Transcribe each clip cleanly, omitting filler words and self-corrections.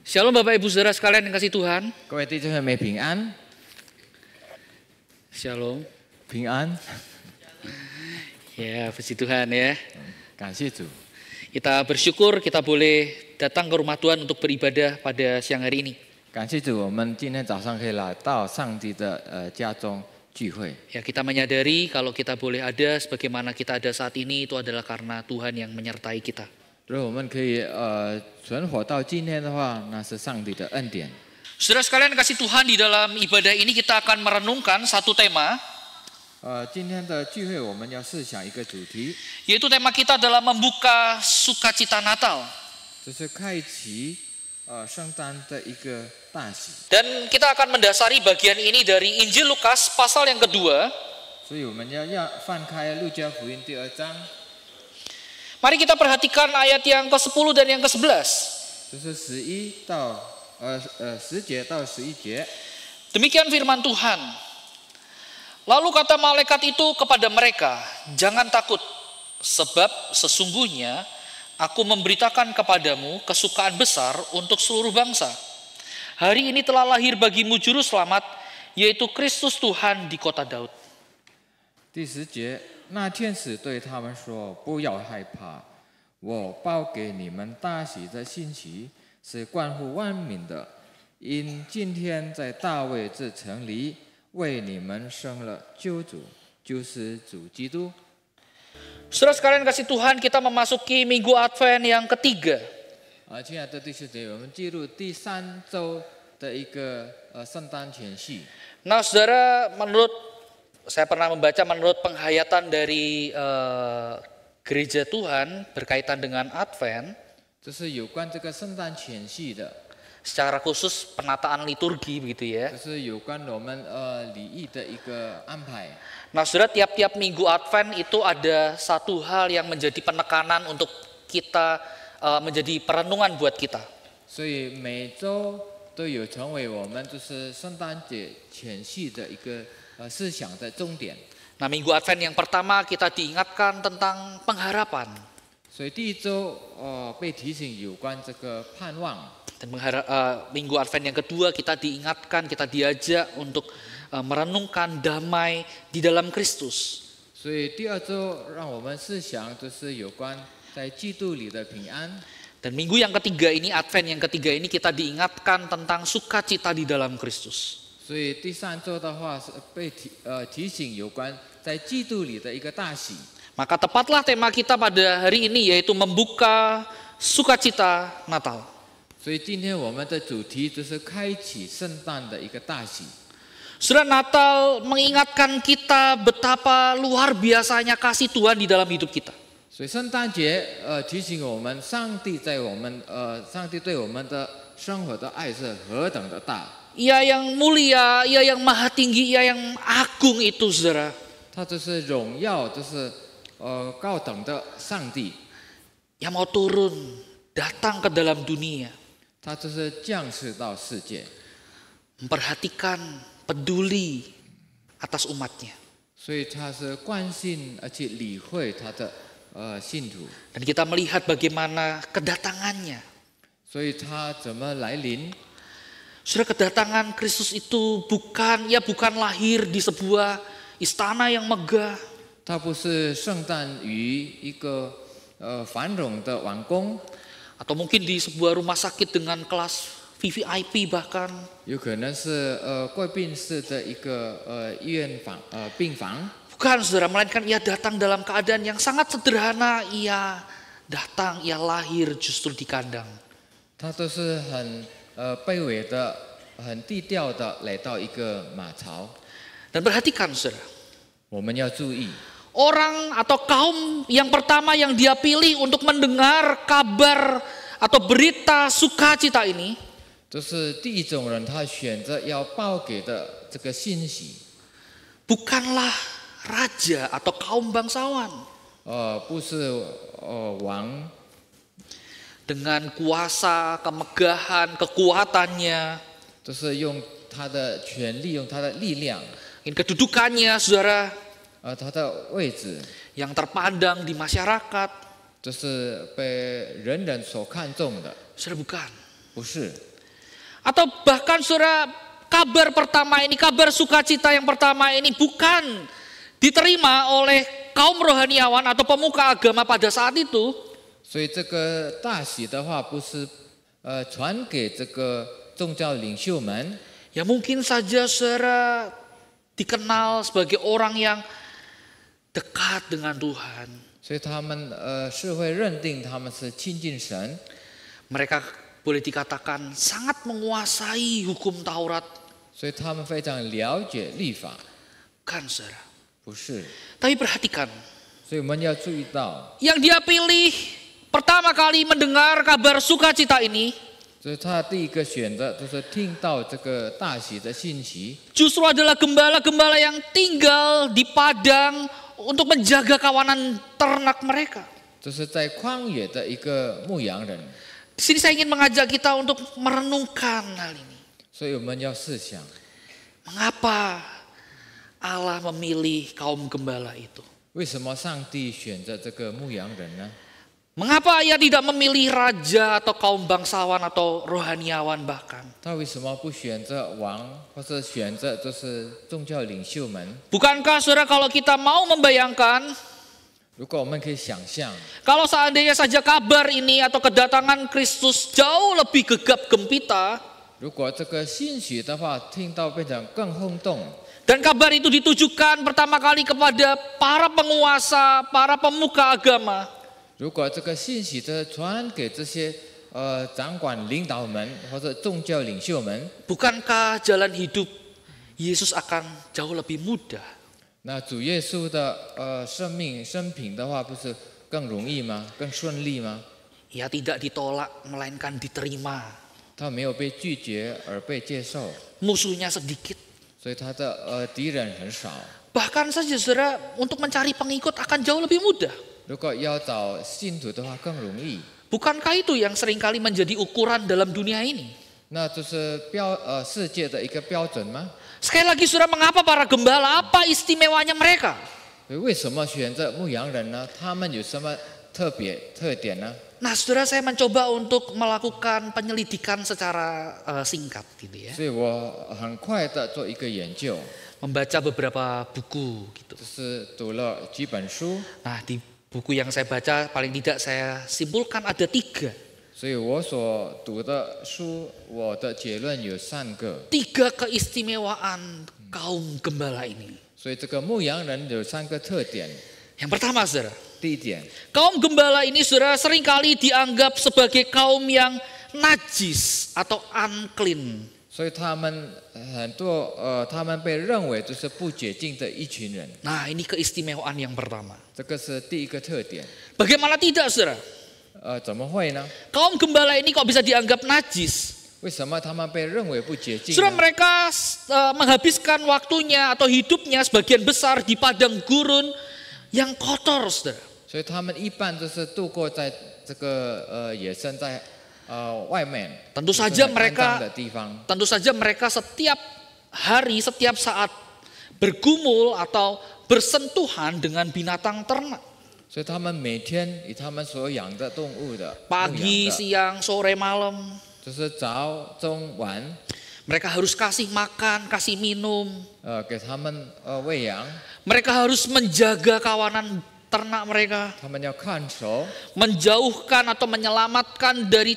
Shalom Bapak Ibu Saudara sekalian yang kasih Tuhan. 各位弟兄姐妹平安， Shalom. 平安， Ya, puji Tuhan ya. 感谢主。 Kita bersyukur kita boleh datang ke rumah Tuhan untuk beribadah pada siang hari ini. 感谢主，我们今天早上可以来到上帝的家中聚会。 Ya, kita menyadari kalau kita boleh ada sebagaimana kita ada saat ini itu adalah karena Tuhan yang menyertai kita. 如果我们可以存活到今天的话，那是上帝的恩典。 Saudara sekalian kasih Tuhan, di dalam ibadah ini kita akan merenungkan satu tema, 今天的聚会我们要思想一个主题， yaitu tema kita adalah membuka sukacita Natal. 就是开启圣诞的一个大喜。 Dan kita akan mendasari bagian ini dari Injil Lukas pasal yang kedua. 所以我们要翻开路加福音第2章， Mari kita perhatikan ayat yang ke-10 dan yang ke-11. 就是10节到11节。 Demikian firman Tuhan. Lalu kata malaikat itu kepada mereka, jangan takut, sebab sesungguhnya aku memberitakan kepadamu kesukaan besar untuk seluruh bangsa. Hari ini telah lahir bagimu juru selamat, yaitu Kristus Tuhan di kota Daud. 第10节，那天使对他们说：“不要害怕，我报给你们大喜的信息是关乎万民的，因今天在大卫这城里为你们生了救主，就是主基督。” Saudara sekalian kasih Tuhan, kita memasuki minggu Advent yang ketiga. 亲爱的弟兄姐妹，我们进入第3周的一个圣诞前夕。 Nah saudara, saya pernah membaca menurut penghayatan dari gereja Tuhan berkaitan dengan Advent, 这是有关这个圣诞前夕的， secara khusus penataan liturgi begitu ya. 这是有关我们礼仪的一个安排。 Nah saudara, tiap-tiap minggu Advent itu ada satu hal yang menjadi penekanan untuk kita, menjadi perenungan buat kita. 所以每周都有成为我们就是圣诞节前夕的一个思想的重点。 Nah minggu Advent yang pertama kita diingatkan tentang pengharapan. 所以第一周被提醒有关这个盼望， Dan minggu Advent yang kedua kita diingatkan, kita diajak untuk merenungkan damai di dalam Kristus. 所以第二周让我们思想就是有关在基督里的平安。 Dan minggu yang ketiga ini, Advent yang ketiga ini kita diingatkan tentang sukacita di dalam Kristus. 所以第3周的话是被提醒有关在基督里的一个大喜。 Maka tepatlah tema kita pada hari ini yaitu membuka sukacita Natal. 所以今天我们的主题就是开启圣诞的一个大喜。 Saudara, Natal mengingatkan kita betapa luar biasanya kasih Tuhan di dalam hidup kita. 所以圣诞节提醒我们，上帝对我们的生活的爱是何等的大。 Ia yang mulia, Ia yang maha tinggi, Ia yang agung itu saudara. 他就是荣耀，就是高等的上帝， Yang mau turun, datang ke dalam dunia. 他就是降世到世界， Memperhatikan, peduli atas umatnya. 所以他是关心而且理会他的信徒， Dan kita melihat bagaimana kedatangannya. 所以他怎么来临？ Saudara, kedatangan Kristus itu bukan lahir di sebuah istana yang megah. 他不是圣诞于一个繁荣的王宫， Atau mungkin di sebuah rumah sakit dengan kelas VVIP bahkan. 有可能是贵宾室的一个医院病房。 Bukan saudara, melainkan Ia datang dalam keadaan yang sangat sederhana. Ia datang, Ia lahir justru di kandang. 他都是很卑微的、很低调的来到一个马槽。 Dan perhatikan saudara, 我们要注意， orang atau kaum yang pertama yang Dia pilih untuk mendengar kabar atau berita sukacita ini, 就是第一种人，他选择要报给的这个信息， bukanlah raja atau kaum bangsawan 不是王， dengan kuasa, kemegahan, kekuatannya, 就是用他的权力，用他的力量， kedudukannya saudara, 他的位置， yang terpandang di masyarakat. 这是被人人所看重的， Saudara, bukan. 不是。Atau bahkan saudara, kabar pertama ini, kabar sukacita yang pertama ini bukan diterima oleh kaum rohaniawan atau pemuka agama pada saat itu. 所以这个大喜的话，不是传给这个宗教领袖们， Ya mungkin saja saudara dikenal sebagai orang yang dekat dengan Tuhan. 所以他们是会认定他们是亲近神， Mereka boleh dikatakan sangat menguasai hukum Taurat. 所以他们非常了解律法， Kan saudara. 不是。 Tapi perhatikan, 所以我们要注意到， yang dia pilih pertama kali mendengar kabar sukacita ini 就是他第一个选择，就是听到这个大喜的信息， justru adalah gembala-gembala yang tinggal di padang untuk menjaga kawanan ternak mereka. 就是在旷野的一个牧羊人。 Di sini saya ingin mengajak kita untuk merenungkan hal ini. 所以我们要思想， Mengapa Allah memilih kaum gembala itu? 为什么上帝选择这个牧羊人呢？ Mengapa ia tidak memilih raja atau kaum bangsawan atau rohaniawan bahkan? 他为什么不选择王，或者选择就是宗教领袖们？ Bukankah saudara kalau kita mau membayangkan, 如果我们可以想象， kalau seandainya saja kabar ini atau kedatangan Kristus jauh lebih gegap gempita, 如果这个信息的话，听到变成更轰动， dan kabar itu ditujukan pertama kali kepada para penguasa, para pemuka agama, 如果这个信息是传给这些掌管领导们或者宗教领袖们， bukankah jalan hidup Yesus akan jauh lebih mudah? 那主耶稣的生平的话，不是更容易吗？更顺利吗？ Ia tidak ditolak, melainkan diterima. 他没有被拒绝而被接受， Musuhnya sedikit. 所以他的敌人很少。 Bahkan saja saudara, untuk mencari pengikut akan jauh lebih mudah. 如果要找信徒的话更容易， Bukankah itu yang seringkali menjadi ukuran dalam dunia ini? 那就是世界的一个标准吗？ Sekali lagi saudara, mengapa para gembala? Apa istimewanya mereka? 所以为什么选择牧羊人呢？他们有什么特点呢？ Nah saudara, saya mencoba untuk melakukan penyelidikan secara singkat gitu ya. 所以我很快的做一个研究， Membaca beberapa buku gitu. 就是读了几本书， Nah di buku yang saya baca paling tidak saya simpulkan ada 3. 所以我所读的书，我的结论有3个。 3 keistimewaan kaum gembala ini. 所以这个牧羊人有3个特点。 Yang pertama saudara, 第一点， kaum gembala ini saudara seringkali dianggap sebagai kaum yang najis atau unclean. 所以他们他们被认为就是不洁净的一群人。 Nah ini keistimewaan yang pertama. 这个是第一个特点。 Bagaimana tidak saudara? 怎么会呢？ Kaum gembala ini kok bisa dianggap najis? 为什么他们被认为不洁净 Saudara, 呢？ mereka menghabiskan waktunya atau hidupnya sebagian besar di padang gurun yang kotor saudara. 所以他们一般都是度过在这个野生在外面， Tentu saja 很肮脏的 mereka 地方。 tentu saja mereka setiap hari, setiap saat bergumul atau bersentuhan dengan binatang ternak. 所以他们每天以他们所养的动物的 Pagi, 牧养的 siang, sore, malam. 就是早中晚 Mereka harus kasih makan, kasih minum. 给他们喂养， Mereka harus menjaga kawanan ternak mereka. 他们要看守， Menjauhkan atau menyelamatkan dari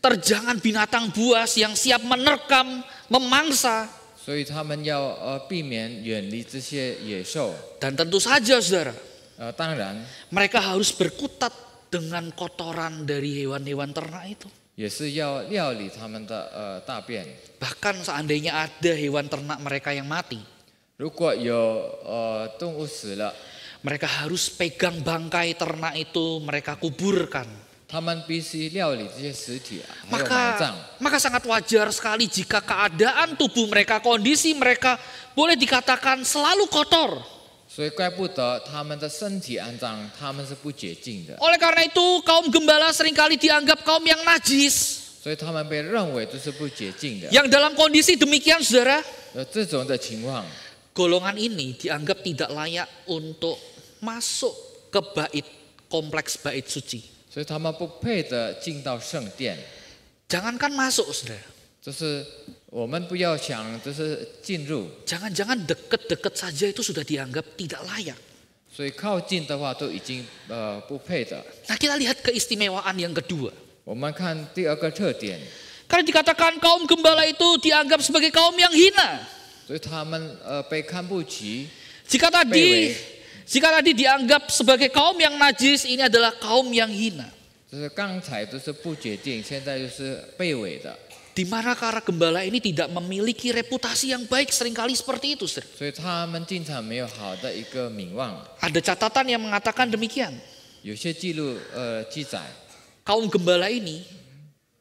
terjangan binatang buas yang siap menerkam, memangsa. 所以他们要避免远离这些野兽。 Dan tentu saja saudara, 当然 mereka harus berkutat dengan kotoran dari hewan-hewan ternak itu. 也是要料理他们的大便。 Bahkan seandainya ada hewan ternak mereka yang mati, 如果有动物死了， mereka harus pegang bangkai ternak itu, mereka kuburkan. 他们必须料理这些尸体，还有埋葬。 Maka sangat wajar sekali jika keadaan tubuh mereka, kondisi mereka boleh dikatakan selalu kotor. 所以怪不得他们的身体肮脏，他们是不洁净的。 Oleh karena itu kaum gembala seringkali dianggap kaum yang najis. 所以他们被认为就是不洁净的。 Yang dalam kondisi demikian saudara, 这种的情况， golongan ini dianggap tidak layak untuk masuk ke bait, kompleks bait suci. 所以他们不配的进到圣殿。 Jangankan masuk saudara, 就是我们不要想就是进入， Jangan-jangan deket-deket saja itu sudah dianggap tidak layak. 所以靠近的话都已经不配的。 Nah, kita lihat keistimewaan yang kedua. 我们看第二个特点， Karena dikatakan kaum gembala itu dianggap sebagai kaum yang hina. 所以他们被看不起。 Jika tadi dianggap sebagai kaum yang najis, ini adalah kaum yang hina. 就是刚才都是不洁净，现在就是被伪的。 Di mana para gembala ini tidak memiliki reputasi yang baik, seringkali seperti itu, Saudara. 所以他们经常没有好的一个名望。 Ada catatan yang mengatakan demikian. 有些记录记载， Kaum gembala ini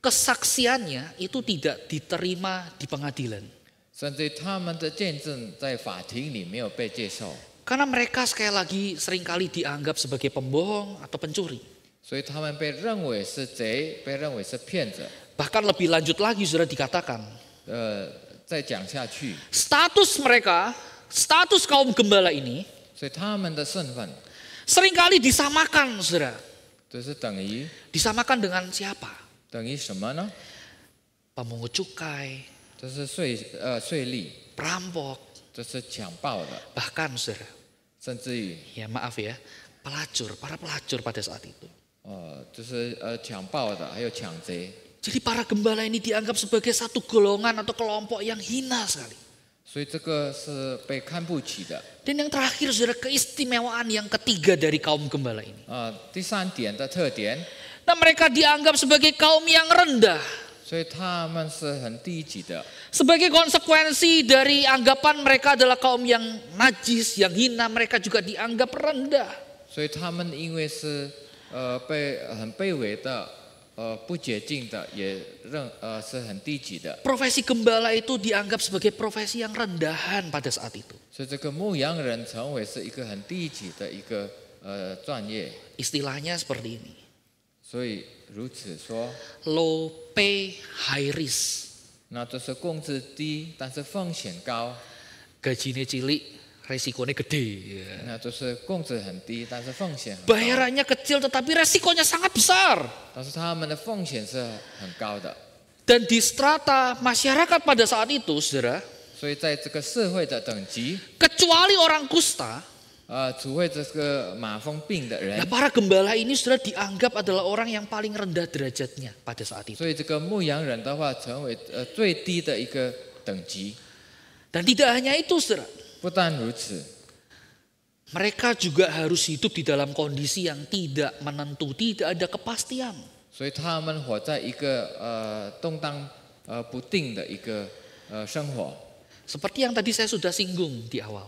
kesaksiannya itu tidak diterima di pengadilan. 甚至他们的见证在法庭里没有被接受， Karena mereka sekali lagi seringkali dianggap sebagai pembohong atau pencuri. 所以他们被认为是贼，被认为是骗子。 Bahkan lebih lanjut lagi sudah dikatakan, 再讲下去， status mereka, status kaum gembala ini 所以他们的身份 seringkali disamakan, Saudara. 就是等于 Disamakan dengan siapa? 等于什么呢？ Pemungut cukai, 就是税吏， perampok, 这是强暴的， bahkan Saudara, 甚至于 ya maaf ya, para pelacur pada saat itu. 就是强暴的，还有抢贼。 Jadi para gembala ini dianggap sebagai satu golongan atau kelompok yang hina sekali. 所以这个是被看不起的。 Dan yang terakhir Saudara, keistimewaan yang ketiga dari kaum gembala ini. 第三点的特点， Nah, mereka dianggap sebagai kaum yang rendah. 所以他们是很低级的。 Sebagai konsekuensi dari anggapan mereka adalah kaum yang najis, yang hina, mereka juga dianggap rendah. 所以他们因为是很卑微的，不洁净的，也是很低级的。 Profesi gembala itu dianggap sebagai profesi yang rendahan pada saat itu. 所以这个牧羊人成为是一个很低级的一个专业。 Istilahnya seperti ini. 所以如此说， Low pay, high risk. 那就是工资低，但是风险高； Gajinya cilik, resikonya gede. 那就是工资很低，但是风险很高。 Bayarannya kecil tetapi resikonya sangat besar. 但是他们的风险是很高的。 Dan di strata masyarakat pada saat itu, Saudara, 所以在这个社会的等级， kecuali orang kusta, 除非这个马蜂病的人 nah，para gembala ini sudah dianggap adalah orang yang paling rendah derajatnya pada saat itu. 所以这个牧羊人的话，成为最低的一个等级。 Dan tidak hanya itu, Saudara, 不但如此， mereka juga harus hidup di dalam kondisi yang tidak menentu, tidak ada kepastian. 所以他们活在一个动荡不定的一个生活。 Seperti yang tadi saya sudah singgung di awal.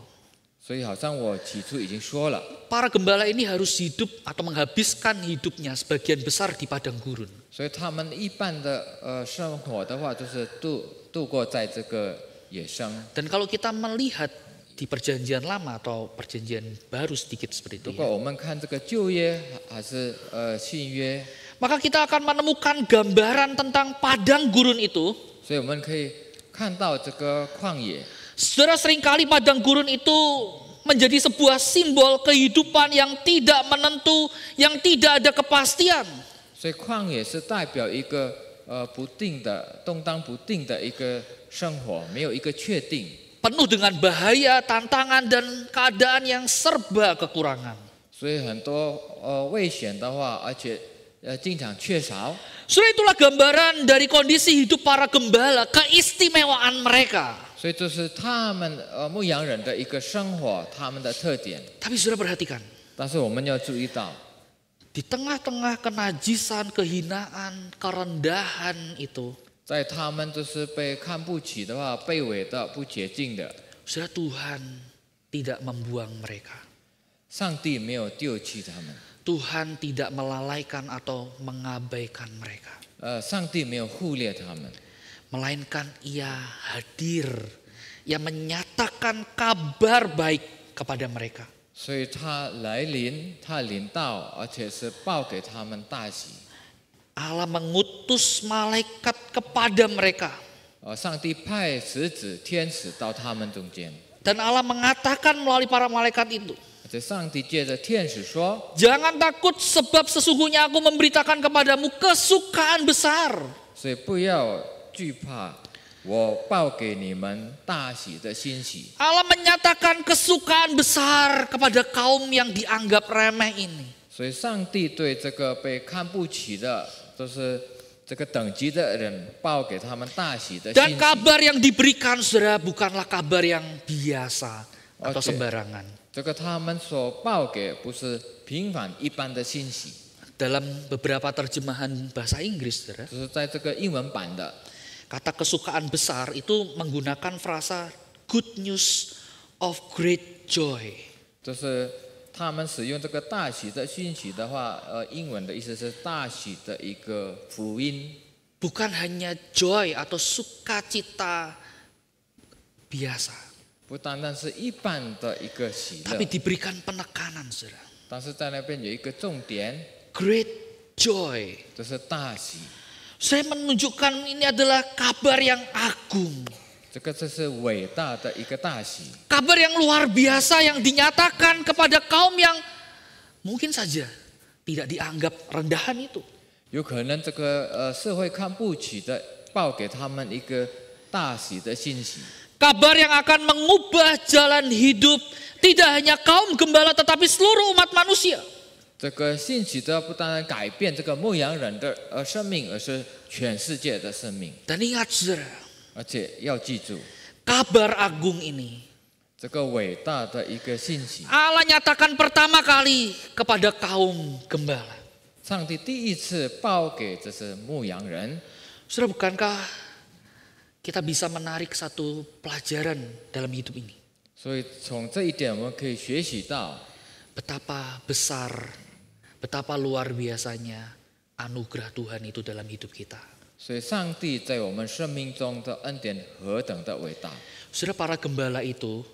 所以好像我起初已经说了， Para gembala ini harus hidup atau menghabiskan hidupnya sebagian besar di padang gurun. 所以他们一般的生活的话，就是度过在这个野生。 Dan kalau kita melihat di perjanjian lama atau perjanjian baru sedikit seperti itu, 如果我们看这个旧约还是新约， maka kita akan menemukan gambaran tentang padang gurun itu. 所以我们可以看到这个旷野。 Saudara, seringkali padang gurun itu menjadi sebuah simbol kehidupan yang tidak menentu, yang tidak ada kepastian. 所以旷野是代表一个不定的、动荡不定的一个生活，没有一个确定。 Penuh dengan bahaya, tantangan, dan keadaan yang serba kekurangan. 所以很多危险的话，而且经常缺少。 Saudara, itulah gambaran dari kondisi hidup para gembala, keistimewaan mereka. 所以这是他们牧羊人的一个生活，他们的特点。 Tapi saudara perhatikan, 但是我们要注意到， di tengah-tengah kenajisan, kehinaan, kerendahan itu, 在他们就是被看不起的话，卑微的、不洁净的， saudara, Tuhan tidak membuang mereka. 上帝没有丢弃他们， Tuhan tidak melalaikan atau mengabaikan mereka. 上帝没有忽略他们， Melainkan ia hadir, ia menyatakan kabar baik kepada mereka. 所以他来临，他临到，而且是报给他们大喜。 Allah mengutus malaikat kepada mereka. 上帝派使子、天使到他们中间， Dan Allah mengatakan melalui para malaikat itu, 而且上帝借着天使说 jangan takut sebab sesungguhnya aku memberitakan kepadamu kesukaan besar. 所以不要惧怕，我报给你们大喜的欣喜。 Allah menyatakan kesukaan besar kepada kaum yang dianggap remeh ini. 所以上帝对这个被看不起的，就是这个等级的人，报给他们大喜的 Dan 信息。 kabar yang diberikan saudara bukanlah kabar yang biasa atau Oke. sembarangan. 这个他们所报给不是平凡一般的信息， Dalam beberapa terjemahan bahasa Inggris, saudara, 就是在这个英文版的， kata kesukaan besar itu menggunakan frasa good news of great joy. 就是他们使用这个大喜的信息的话，英文的意思是大喜的一个福音， Bukan hanya joy atau sukacita biasa, 不单单是一般的一个喜乐 tapi，diberikan penekanan, saudara. 但是在那边有一个重点， Great joy. 就是大喜。 Saya menunjukkan ini adalah kabar yang agung. 这个是伟大的一个大喜， Kabar yang luar biasa yang dinyatakan kepada kaum yang mungkin saja tidak dianggap rendahan itu. 有可能这个社会看不起的，报给他们一个大喜的信息。 Kabar yang akan mengubah jalan hidup tidak hanya kaum gembala tetapi seluruh umat manusia. 这个信息的不单单改变这个牧羊人的生命，而是全世界的生命。 Dan ingat saudara, 而且要记住， kabar agung ini 这个伟大的一个信息， Allah nyatakan pertama kali kepada kaum gembala. 上帝第一次报给这些牧羊人。 Saudara, bukankah kita bisa menarik satu pelajaran dalam hidup ini? 所以从这一点，我们可以学习到 Betapa besar, betapa luar biasanya anugerah Tuhan itu dalam hidup kita. 所以上帝在我们生命中的恩典何等的伟大。 Saudara, para gembala itu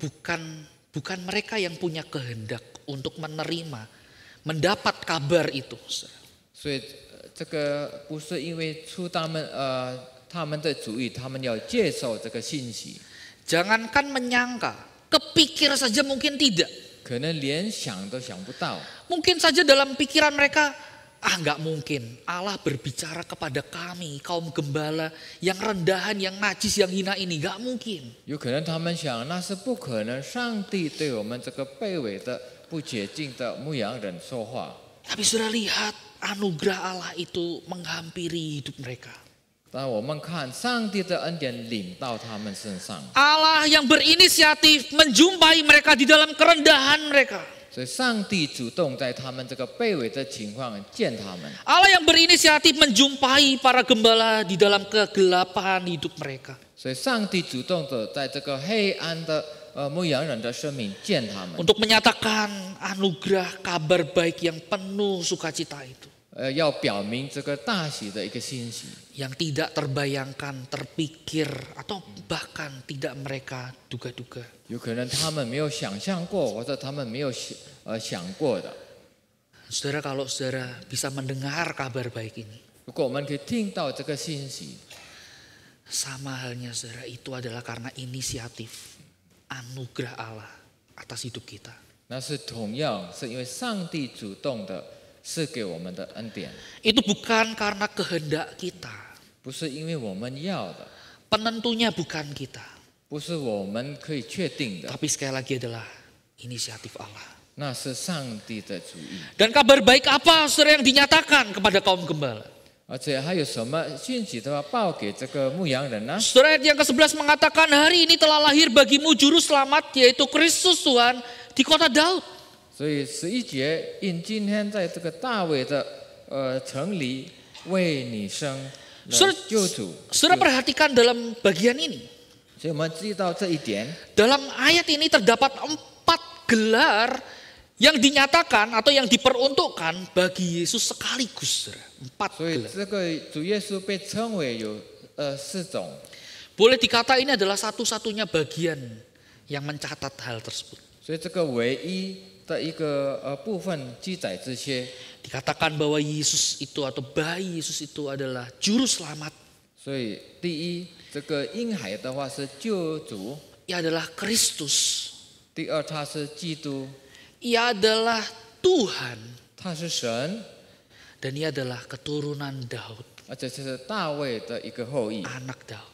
bukan mereka yang punya kehendak untuk menerima, mendapat kabar itu. Saudara. 所以这个不是因为出他们的主意，他们要接受这个信息， Jangankan menyangka, kepikir saja mungkin tidak. 可能连想都想不到。 Mungkin saja dalam pikiran mereka, nggak mungkin Allah berbicara kepada kami, kaum gembala yang rendahan, yang najis, yang hina ini. Nggak mungkin. 有可能他们想，那是不可能，上帝对我们这个卑微的、不洁净的牧羊人说话。 Tapi sudah lihat anugerah Allah itu menghampiri hidup mereka. 但我们看上帝的恩典领到他们身上， Allah yang berinisiatif menjumpai mereka di dalam kerendahan mereka. 所以上帝主动在他们这个卑微的情况见他们。 Allah yang berinisiatif menjumpai para gembala di dalam kegelapan hidup mereka. 所以上帝主动的在这个黑暗的牧羊人的生命见他们， Untuk menyatakan anugerah kabar baik yang penuh sukacita itu. 要表明这个大喜的一个信息， Yang tidak terbayangkan, terpikir, atau bahkan tidak mereka duga-duga. 有可能他们没有想象过，或者他们没有想过的。 Saudara, kalau saudara bisa mendengar kabar baik ini, 如果我们可以听到这个信息， sama halnya saudara, itu adalah karena inisiatif anugerah Allah atas hidup kita. 那是同样是因为上帝主动的赐给我们的恩典， Itu bukan karena kehendak kita. 不是因为我们要的， Penentunya bukan kita. 不是我们可以确定的， Tapi sekali lagi adalah inisiatif Allah. 那是上帝的主意。 Dan kabar baik apa saudara yang dinyatakan kepada kaum gembala? 而且还有什么信息的话报给这个牧羊人呢？ Saudara, ayat yang ke-11 mengatakan hari ini telah lahir bagimu juru selamat yaitu Kristus Tuhan di kota Daud. 所以11节，因今天在这个大卫的城里为你生了救主。 Saudara perhatikan dalam bagian ini. 所以我们知道这一点， Dalam ayat ini terdapat 4 gelar yang dinyatakan atau yang diperuntukkan bagi Yesus sekaligus. Saudara. 4 所以 gelar. 这个主耶稣被称为有4种。 Boleh dikata ini adalah satu-satunya bagian yang mencatat hal tersebut. 所以这个唯一的一个部分记载这些， Dikatakan bahwa Yesus itu atau bayi Yesus itu adalah juru selamat. 所以第一，这个婴孩的话是救主； Ia adalah Kristus. 第二，他是基督， Ia adalah Tuhan. 他是神， Dan ia adalah keturunan Daud. 这就是大卫的一个后裔， anak Daud.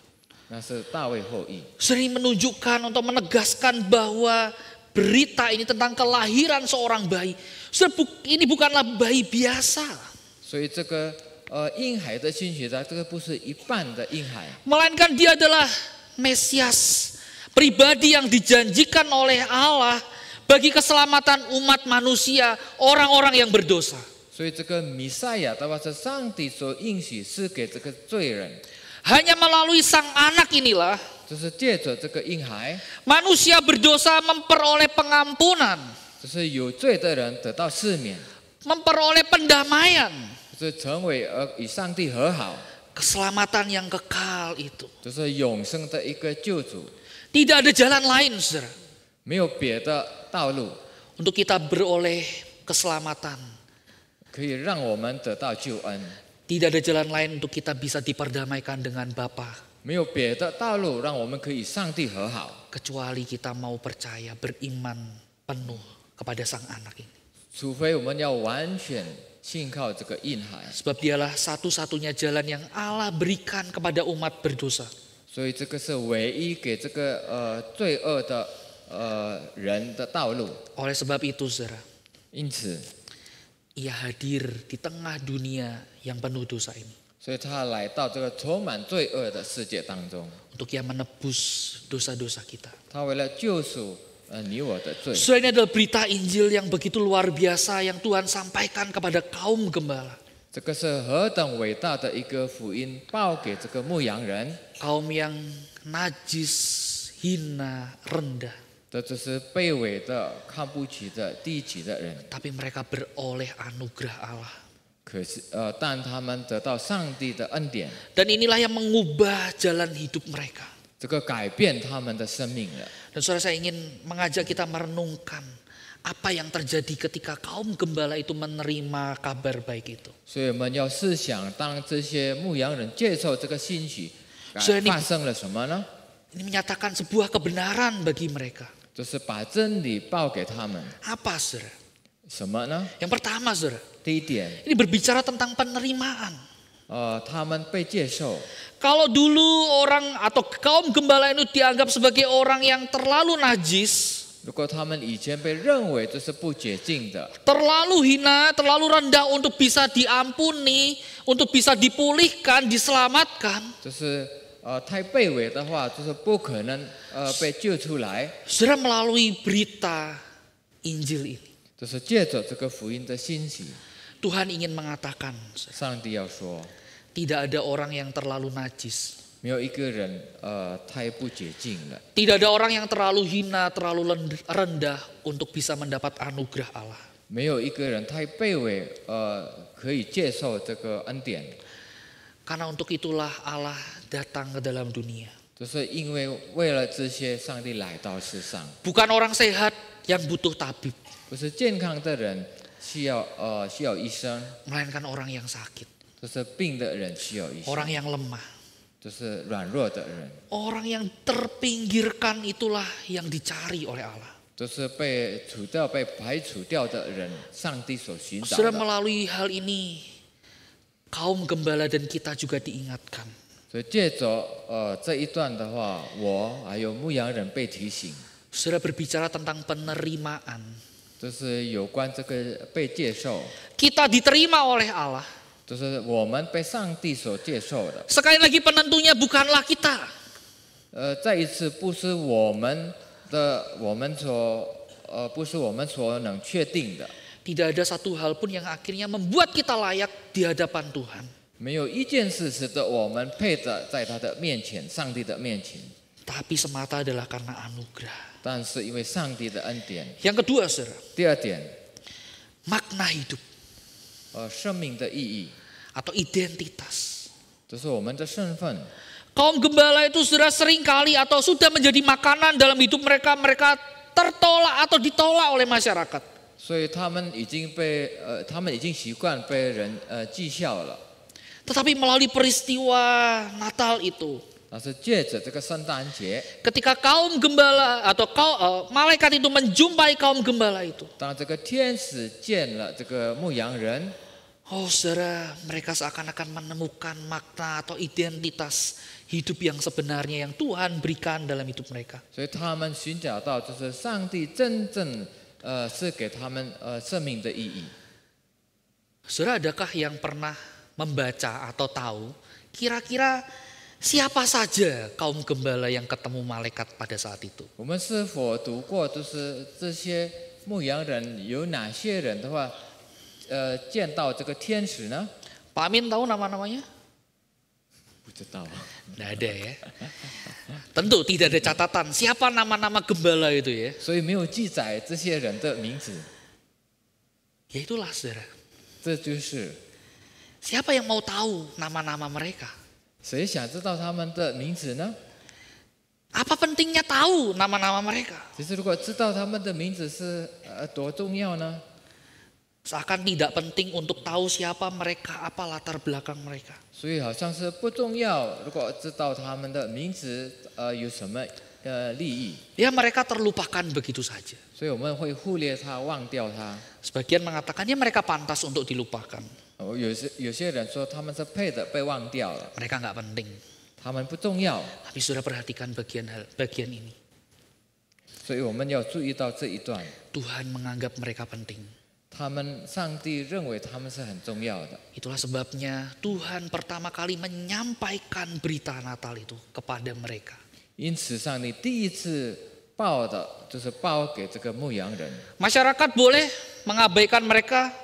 那是大卫后裔。 Sering menunjukkan untuk menegaskan bahwa berita ini tentang kelahiran seorang bayi. Ini bukanlah bayi biasa. 所以这个婴孩的信息呢，这个不是一般的婴孩， Melainkan dia adalah Mesias, pribadi yang dijanjikan oleh Allah bagi keselamatan umat manusia, orang-orang yang berdosa. 所以这个弥赛亚的话是上帝所应许是给这个罪人， Hanya melalui sang anak inilah 就是借着这个婴孩， manusia berdosa memperoleh pengampunan, 就是有罪的人得到赦免， memperoleh pendamaian, 就是成为与上帝和好， keselamatan yang kekal itu. 就是永生的一个救主， Tidak ada jalan lain, saudara, 没有别的道路 untuk kita beroleh keselamatan. 可以让我们得到救恩， Tidak ada jalan lain untuk kita bisa diperdamaikan dengan Bapa, 没有别的道路让我们可以上帝和好， kecuali kita mau percaya, beriman penuh kepada sang anak ini. 除非我们要完全信靠这个婴孩。 Sebab dialah satu-satunya jalan yang Allah berikan kepada umat berdosa. 所以这个是唯一给这个罪恶的人的道路。 Oleh sebab itu, saudara, 因此， Ia hadir di tengah dunia yang penuh dosa ini. 所以他来到这个充满罪恶的世界当中， Untuk ia menebus dosa-dosa kita. 他为了救赎你我的罪。 Saudara, ini adalah berita Injil yang begitu luar biasa yang Tuhan sampaikan kepada kaum gembala. 这个是何等伟大的一个福音，报给这个牧羊人， Kaum yang najis, hina, rendah. 这就是卑微的、看不起的、低级的人。 Tapi mereka beroleh anugerah Allah. 可是但他们得到上帝的恩典， Dan inilah yang mengubah jalan hidup mereka. 这个改变他们的生命了。 Dan saudara, saya ingin mengajak kita merenungkan apa yang terjadi ketika kaum gembala itu menerima kabar baik itu. 所以我们要思想，当这些牧羊人接受这个信息， 所以你 发生了什么呢？ Ini menyatakan sebuah kebenaran bagi mereka. 就是把真理报给他们。 Apa, saudara? 什么呢？ Yang pertama, saudara, 第一点， ini berbicara tentang penerimaan. 他们被接受。 Kalau dulu orang atau kaum gembala itu dianggap sebagai orang yang terlalu najis, 如果他们以前被认为这是不洁净的， terlalu hina, terlalu rendah untuk bisa diampuni, untuk bisa dipulihkan, diselamatkan, 就是太卑微的话，就是不可能被救出来。 saudara, melalui berita Injil ini, 就是借着这个福音的信息， Tuhan ingin mengatakan, 上帝要说， tidak ada orang yang terlalu najis. 没有一个人太不洁净了， Tidak ada orang yang terlalu hina, terlalu rendah untuk bisa mendapat anugerah Allah. 没有一个人太卑微可以接受这个恩典。 Karena untuk itulah Allah datang ke dalam dunia. 就是因为为了这些，上帝来到世上， Bukan orang sehat yang butuh tabib, 不是健康的人需要医生， melainkan orang yang sakit, 就是病的人需要医生， orang yang lemah, 就是软弱的人， orang yang terpinggirkan itulah yang dicari oleh Allah. 就是被除掉、被排除掉的人，上帝所寻找 Saudara, 的。 melalui hal ini, kaum gembala dan kita juga diingatkan. 所以借着这一段的话，我还有牧羊人被提醒， Saudara, berbicara tentang penerimaan. 就是有关这个被接受， Kita diterima oleh Allah. 就是我们被上帝所接受的。 Sekali lagi, penentunya bukanlah kita. 再一次，不是我们所能确定的。 Tidak ada satu hal pun yang akhirnya membuat kita layak di hadapan Tuhan. 没有一件事使得我们配得在他的面前，上帝的面前。 Tapi semata adalah karena anugerah. 但是因为上帝的恩典。 Yang kedua, saudara, 第二点， makna hidup 生命的意义， atau identitas. 这是我们的身份。 Kaum gembala itu sudah sering kali atau sudah menjadi makanan dalam hidup mereka. Mereka tertolak atau ditolak oleh masyarakat. 所以他们已经习惯被人讥笑了。 Tetapi melalui peristiwa Natal itu, 但是借着这个圣诞节， ketika kaum gembala atau malaikat itu menjumpai kaum gembala itu, 当这个天使见了这个牧羊人， Oh saudara, mereka seakan-akan menemukan makna atau identitas hidup yang sebenarnya yang Tuhan berikan dalam hidup mereka. 所以他们寻找到就是上帝真正是给他们生命的意义。 Saudara, adakah yang pernah membaca atau tahu kira-kira siapa saja kaum gembala yang ketemu malaikat pada saat itu? 我们是否读过，就是这些牧羊人有哪些人的话，见到这个天使呢？ Pak Amin tahu nama-namanya? 不知道。 Tidak ada ya. Tentu tidak ada catatan siapa nama-nama gembala itu ya. 所以没有记载这些人的名字。 Ya itulah saudara. 这就是 Siapa yang mau tahu nama-nama mereka? 谁想知道他们的名字呢？ Apa pentingnya tahu nama-nama mereka? 其实如果知道他们的名字是多重要呢？ Seakan tidak penting untuk tahu siapa mereka, apa latar belakang mereka. 所以好像是不重要。如果知道他们的名字有什么利益， Ya mereka terlupakan begitu saja. 所以我们会忽略它，忘掉它。 Sebagian mengatakan ya mereka pantas untuk dilupakan. 有些人说他们是配的被忘掉了， Mereka nggak penting. 他们不重要。 Tapi sudah perhatikan bagian ini. 所以我们要注意到这一段， Tuhan menganggap mereka penting. 他们上帝认为他们是很重要的。 Itulah sebabnya Tuhan pertama kali menyampaikan berita Natal itu kepada mereka. 因此，上帝第一次报的就是报给这个牧羊人。 Masyarakat boleh mengabaikan mereka,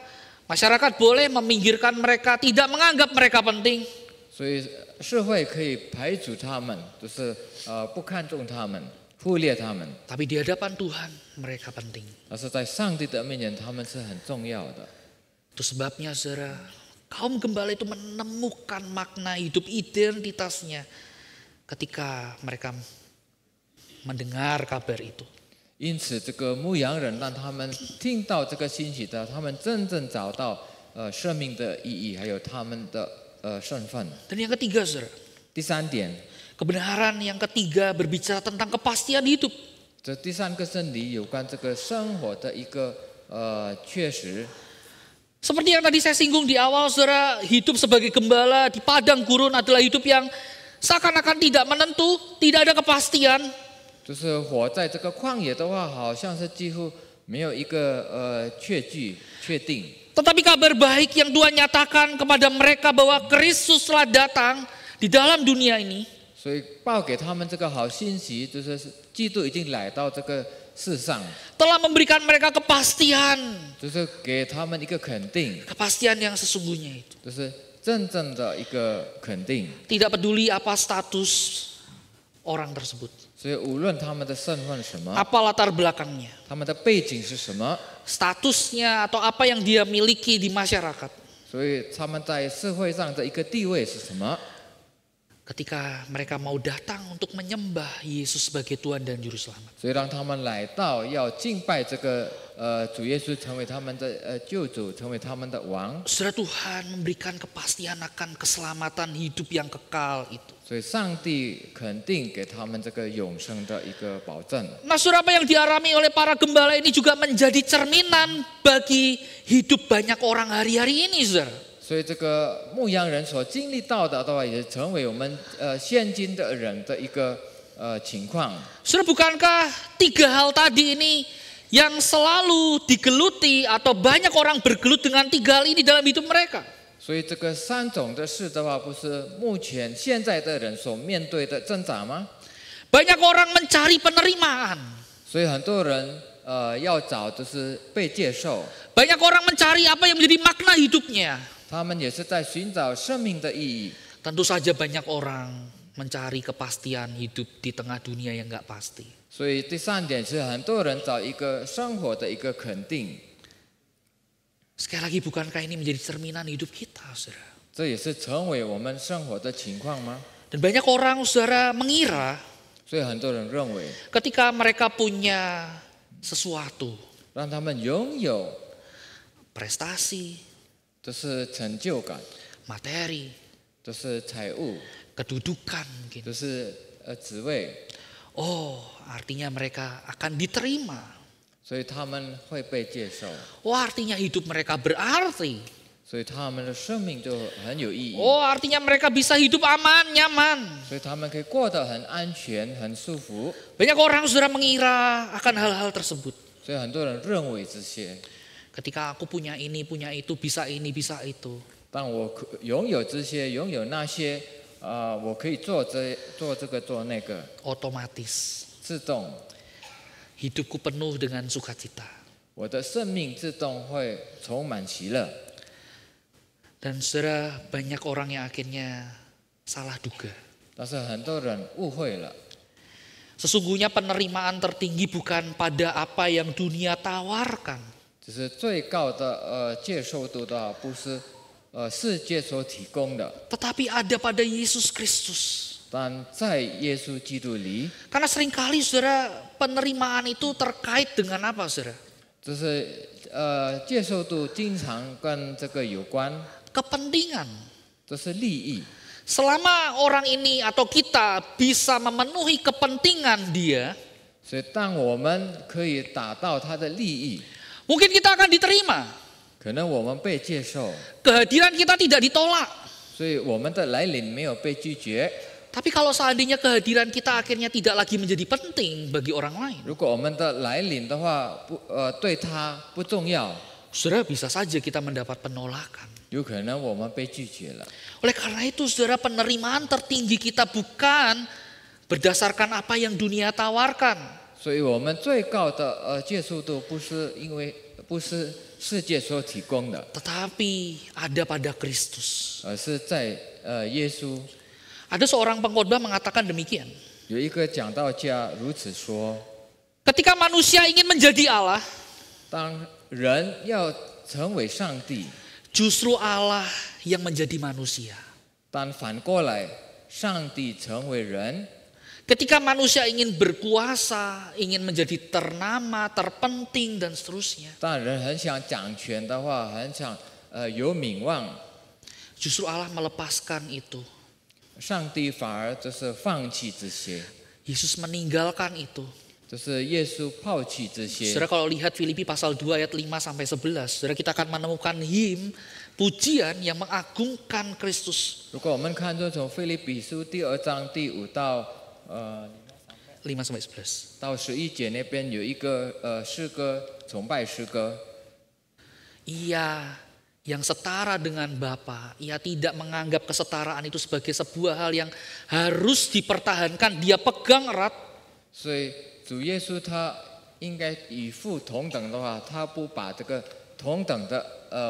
masyarakat boleh meminggirkan mereka, tidak menganggap mereka penting. 所以社会可以排除他们，就是不看重他们，忽略他们。 Tapi di hadapan Tuhan mereka penting. 但是在上帝的面前，他们是很重要的。 Itu sebabnya saudara, kaum gembala itu menemukan makna hidup identitasnya ketika mereka mendengar kabar itu. 因此，这个牧羊人让他们听到这个信息的，他们真正找到生命的意义，还有他们的身份。 Dan yang ketiga saudara, 第三点， kebenaran yang ketiga berbicara tentang kepastian hidup. 这第三个真理有关这个生活的一个确实。 Seperti yang tadi saya singgung di awal saudara, hidup sebagai gembala di padang gurun adalah hidup yang seakan-akan tidak menentu, tidak ada kepastian. 就是活在这个旷野的话，好像是几乎没有一个确定。 Tetapi kabar baik yang Tuhan nyatakan kepada mereka bahwa Kristus telah datang di dalam dunia ini. 所以报给他们这个好信息，就是基督已经来到这个世上， Telah memberikan mereka kepastian. 就是给他们一个肯定， Kepastian yang sesungguhnya itu. 就是真正的一个肯定。 Tidak peduli apa status orang tersebut. 所以无论他们的身份是什么， Apa latar belakangnya. 他们的背景是什么， Statusnya atau apa yang dia miliki di masyarakat. 所以他们在社会上的一个地位是什么。 Ketika mereka mau datang untuk menyembah Yesus sebagai Tuhan dan Juru Selamat. 所以让他们来到要敬拜这个主耶稣，成为他们的救主，成为他们的王。 Saudara, Tuhan memberikan kepastian akan keselamatan hidup yang kekal itu. 所以上帝肯定给他们这个永生的一个保证。 Nah saudara, apa yang dialami oleh para gembala ini juga menjadi cerminan bagi hidup banyak orang hari-hari ini saudara. 所以这个牧羊人所经历到的话，也成为我们现今的人的一个情况。 Saudara, bukankah tiga hal tadi ini yang selalu digeluti atau banyak orang bergelut dengan tiga hal ini dalam hidup mereka? 所以这个三种的事的话，不是目前现在的人所面对的挣扎吗？ Banyak orang mencari penerimaan. 所以很多人要找就是被接受， Banyak orang mencari apa yang menjadi makna hidupnya. 他们也是在寻找生命的意义。 Tentu saja banyak orang mencari kepastian hidup di tengah dunia yang nggak pasti. 所以第三点是很多人找一个生活的一个肯定， Sekali lagi, bukankah ini menjadi cerminan hidup kita, saudara? 这也是成为我们生活的情况吗？ Dan banyak orang, saudara, mengira 所以很多人认为， ketika mereka punya sesuatu, 让他们拥有 prestasi, 就是成就感， materi, 就是财务， kedudukan mungkin. 就是职位， Oh, artinya mereka akan diterima. 所以他们会被接受。 Oh, artinya hidup mereka berarti. 所以他们的生命就很有意义。 Oh, artinya mereka bisa hidup aman, nyaman. 所以他们可以过得很安全、很舒服。 Banyak orang saudara mengira akan hal-hal tersebut. 所以很多人认为这些， Ketika aku punya ini, punya itu, bisa ini, bisa itu. 当我拥有这些、拥有那些，我可以做这个做那个， Otomatis 自动， hidupku penuh dengan sukacita. 我的生命自动会充满喜乐。 Dan saudara, banyak orang yang akhirnya salah duga. 但是很多人误会了， Sesungguhnya penerimaan tertinggi bukan pada apa yang dunia tawarkan. 只是最高的接受度的话，不是世界所提供的， Tetapi ada pada Yesus Kristus. 但在耶稣基督里， Karena seringkali saudara, penerimaan itu terkait dengan apa saudara? 就是接受度经常跟这个有关， Kepentingan. 这是利益。 Selama orang ini atau kita bisa memenuhi kepentingan dia, 所以当我们可以达到他的利益， mungkin kita akan diterima. 可能我们被接受， Kehadiran kita tidak ditolak. 所以我们的来临没有被拒绝。 Tapi kalau seandainya kehadiran kita akhirnya tidak lagi menjadi penting bagi orang lain, 如果我们的来临的话，对他不重要， saudara, bisa saja kita mendapat penolakan. 有可能我们被拒绝了。 Oleh karena itu saudara, penerimaan tertinggi kita bukan berdasarkan apa yang dunia tawarkan. 所以我们最高的接受度不是世界所提供的， Tetapi ada pada Kristus. 而是在耶稣。 Ada seorang pengkhotbah mengatakan demikian. 有一个讲道家如此说： Ketika manusia ingin menjadi Allah, 当人要成为上帝， justru Allah yang menjadi manusia. 但反过来，上帝成为人。 Ketika manusia ingin berkuasa, ingin menjadi ternama, terpenting dan seterusnya, 当人很想掌权的话，很想有名望， justru Allah melepaskan itu. 上帝反而就是放弃这些， Yesus meninggalkan itu. 就是耶稣抛弃这些。 Saudara, kalau lihat Filipi pasal 2 ayat 5 sampai 11, saudara, kita akan menemukan him, pujian yang mengagungkan Kristus. 如果我们看这从腓立比书第2章第5到5 sampai 11. 到11节那边有一个诗歌，崇拜诗歌。 Ia yang setara dengan Bapa, ia tidak menganggap kesetaraan itu sebagai sebuah hal yang harus dipertahankan, dia pegang erat. 所以主耶稣他应该与父同等的话，他不把这个同等的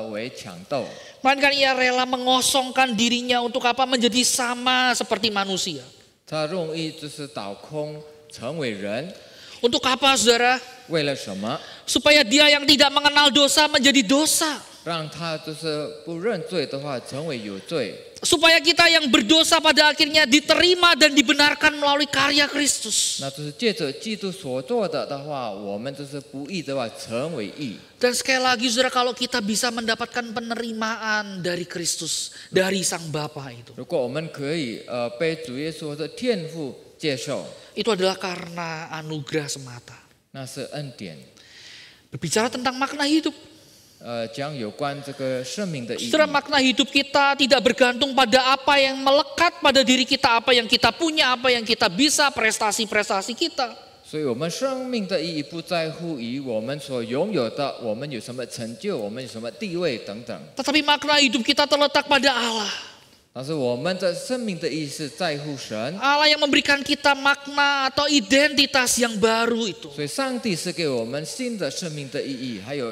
为抢斗， Melainkan ia rela mengosongkan dirinya untuk apa? Menjadi sama seperti manusia. 他容易就是倒空成为人， Untuk apa saudara? 为了什么？ Supaya dia yang tidak mengenal dosa menjadi dosa. 让他就是不认罪的话成为有罪， Supaya kita yang berdosa pada akhirnya diterima dan dibenarkan melalui karya Kristus. 那就是借着基督所做的话，我们就是不义的话成为义。 Dan sekali lagi saudara, kalau kita bisa mendapatkan penerimaan dari Kristus, dari Sang Bapa itu, 如果我们可以被主耶稣的天父接受， itu adalah karena anugerah semata. 那是恩典。 Berbicara tentang makna hidup. 讲有关这个生命的意义。 Saudara, makna hidup kita tidak bergantung pada apa yang melekat pada diri kita, apa yang kita punya, apa yang kita bisa, prestasi-prestasi kita. 所以我们生命的意义不在乎于我们所拥有的，我们有什么成就，我们有什么地位等等。 Tetapi makna hidup kita terletak pada Allah. 但是我们的生命的意义是在乎神， Allah yang memberikan kita makna atau identitas yang baru itu. 所以上帝是给我们新的生命的意义，还有